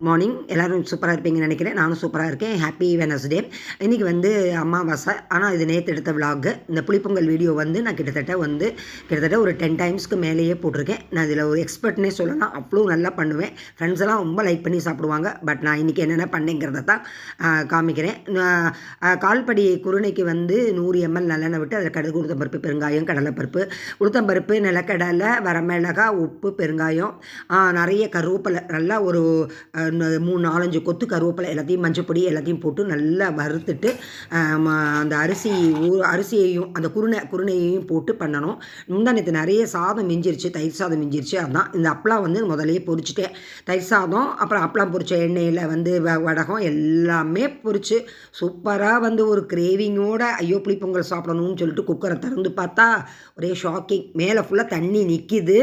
Morning எல்லோரும் சூப்பராக இருப்பீங்கன்னு நினைக்கிறேன். நானும் சூப்பராக இருக்கேன். Happy Wednesday. இன்றைக்கி வந்து அமாவாசை. ஆனால் இது நேற்று எடுத்த விலாகு. இந்த புளிப்பொங்கல் வீடியோ வந்து நான் கிட்டத்தட்ட ஒரு 10 டைம்ஸ்க்கு மேலேயே போட்டிருக்கேன். நான் இதில் ஒரு எக்ஸ்பர்ட்னே சொல்லலாம். அவ்வளோ நல்லா பண்ணுவேன். ஃப்ரெண்ட்ஸ் எல்லாம் ரொம்ப லைக் பண்ணி சாப்பிடுவாங்க. பட் நான் இன்றைக்கி என்னென்ன பண்ணேங்கிறத தான் காமிக்கிறேன். கால்படி குருணைக்கு வந்து 100 ml நல்லெண்ணெய் விட்டு அதில் கடுகு, உளுத்தம்பருப்பு, பெருங்காயம், கடலைப்பருப்பு, உளுத்தம்பருப்பு, நிலக்கடலை, வரமிளகாய், உப்பு, பெருங்காயம், நிறைய கருவேப்பிலை, நல்லா ஒரு 3-4 கொத்து கருவேப்பிலை எல்லாத்தையும் மஞ்சப்பொடி எல்லாத்தையும் போட்டு நல்லா வறுத்துட்டு அந்த அரிசியையும் அந்த குருணையையும் போட்டு பண்ணணும். முந்தானத்து நிறைய சாதம் மிஞ்சிருச்சு, தயிர் சாதம் மிஞ்சிருச்சு. அதுதான் இந்த அப்பளம் வந்து முதலையே பொரிச்சிட்டேன். தயிர் சாதம், அப்புறம் அப்பளம் பொரிச்ச எண்ணெயில் வந்து வடகம் எல்லாமே பொரிச்சு சூப்பராக வந்து ஒரு கிரேவிங்கோட ஐயோ புளிப்பொங்கல் சாப்பிடணும்னு சொல்லிட்டு குக்கரை திறந்து பார்த்தா ஒரே ஷாக்கிங். மேலே ஃபுல்லாக தண்ணி நிற்கிது.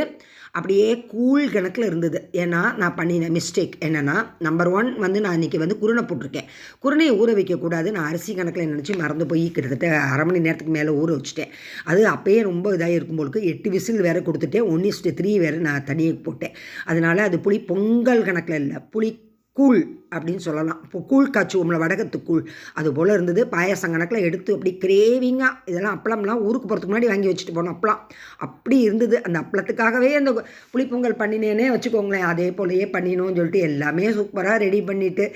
அப்படியே கூழ் கணக்கில் இருந்தது. ஏன்னா நான் பண்ணின மிஸ்டேக் என்னென்னா, நம்பர் 1 வந்து நான் இன்றைக்கி வந்து குருணை போட்டிருக்கேன். குருணையை ஊற வைக்கக்கூடாது. நான் அரிசி கணக்கில் நினச்சி மறந்து போய் கிட்டத்தட்ட அரை மணி நேரத்துக்கு மேலே ஊற வச்சுட்டேன். அது அப்போயே ரொம்ப இதாக இருக்கும் போலுக்கு 8 விசில் வேறு கொடுத்துட்டேன். 1:3 வேறு நான் தண்ணியை போட்டேன். அதனால் அது புளி பொங்கல் கணக்கில் இல்லை, புளி கூழ் அப்படின்னு சொல்லலாம். இப்போ கூழ் காய்ச்சுவோம்ல, வடகத்து கூழ், அது போல் இருந்தது. பாயசம் கணக்கில் எடுத்து அப்படி கிரேவிங்காக இதெல்லாம் அப்பளம்லாம் ஊருக்கு போகிறதுக்கு முன்னாடி வாங்கி வச்சுட்டு போனோம். அப்பளம் அப்படி இருந்தது. அந்த அப்பளத்துக்காகவே அந்த புளிப்பொங்கல் பண்ணினேனே வச்சுக்கோங்களேன். அதே போலயே பண்ணினோன்னு சொல்லிட்டு எல்லாமே சூப்பராக ரெடி பண்ணிவிட்டு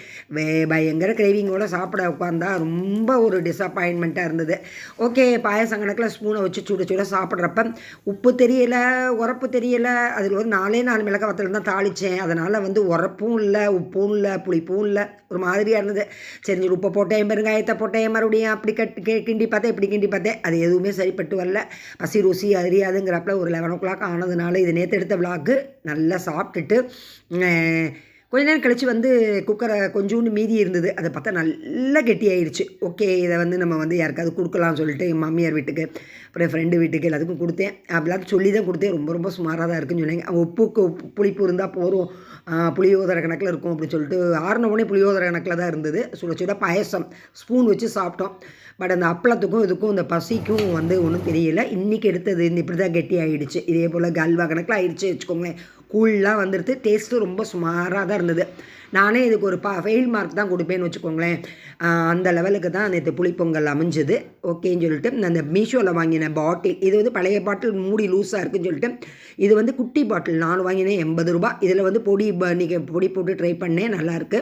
பயங்கர கிரேவிங்கோடு சாப்பிட உட்காந்தா ரொம்ப ஒரு டிஸப்பாயின்மெண்ட்டாக இருந்தது. ஓகே, பாயசம் கணக்கில் ஸ்பூனை வச்சு சுட சாப்பிட்றப்ப உப்பு தெரியலை, உரப்பு தெரியலை. அதில் ஒரு 4 மிளகாய் வத்தல் தான் தாளித்தேன். அதனால் வந்து உரப்பும் இல்லை, உப்பும் இல்லை, புளிப்பும் இல்லை, ஒரு மாதிரியாக இருந்தது. சரி, உப்பை போட்டேன், பெருங்காயத்தை போட்டேன், மறுபடியும் அப்படி கிண்டி பார்த்தேன், இப்படி கிண்டி பார்த்தேன். அது எதுவுமே சரிப்பட்டு வரல. பசி ருசி அறியாதுங்கிறப்பல ஒரு 11 o'clock ஆனதுனால இது நேற்று எடுத்த விலாக்கு நல்லா சாப்பிட்டுட்டு கொஞ்ச நேரம் கழித்து வந்து குக்கரை கொஞ்சோண்டு மீதி இருந்தது. அதை பார்த்தா நல்லா கெட்டியாயிடுச்சு. ஓகே, இதை வந்து நம்ம வந்து யாருக்காவது கொடுக்கலாம்னு சொல்லிட்டு என் மாமியார் வீட்டுக்கு, அப்புறம் ஃப்ரெண்டு வீட்டுக்கு எல்லாத்துக்கும் கொடுத்தேன். அப்படிலாம் சொல்லி தான் கொடுத்தேன். ரொம்ப சுமாராக தான் இருக்குன்னு சொன்னாங்க. உப்புக்கு புளிப்பு இருந்தால் போதும், புளியோதரை கணக்கில் இருக்கும் அப்படின்னு சொல்லிட்டு ஆறினவுடனே புளியோதரை கணக்கில் தான் இருந்தது. சுட பாயசம் ஸ்பூன் வச்சு சாப்பிட்டோம். பட் அந்த அப்பளத்துக்கும் இதுக்கும் இந்த பசிக்கும் வந்து ஒன்றும் தெரியல. இன்றைக்கி எடுத்தது இப்படி தான் கெட்டி ஆகிடுச்சு. இதே போல் கல்வா கணக்கில் ஆகிடுச்சு வச்சுக்கோங்களேன். கூழ்லாம் வந்துடுது. டேஸ்ட்டு ரொம்ப சுமாராக தான் இருந்தது. நானே இதுக்கு ஒரு ஃபெயில் மார்க் தான் கொடுப்பேன்னு வச்சுக்கோங்களேன். அந்த லெவலுக்கு தான் நேற்று புளிப்பொங்கல் அமைஞ்சது. ஓகேன்னு சொல்லிட்டு அந்த மீஷோவில் வாங்கின பாட்டில், இது வந்து பழைய பாட்டில் மூடி லூஸாக இருக்குதுன்னு சொல்லிட்டு இது வந்து குட்டி பாட்டில் நான் வாங்கினேன், 80 ரூபா. இதில் வந்து இன்றைக்கி பொடி போட்டு ட்ரை பண்ணேன், நல்லாயிருக்கு.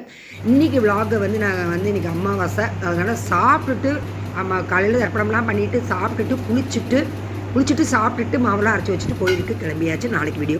இன்றைக்கி விலாகை வந்து நான் வந்து இன்றைக்கி அமாவாசை, அதனால் சாப்பிட்டுட்டு காலையில் தர்ப்பணம்லாம் பண்ணிவிட்டு சாப்பிட்டுட்டு குளிச்சுட்டு சாப்பிட்டுட்டு மாவெல்லாம் அரைச்சி வச்சுட்டு கோயிலுக்கு கிளம்பியாச்சு. நாளைக்கு வீடியோ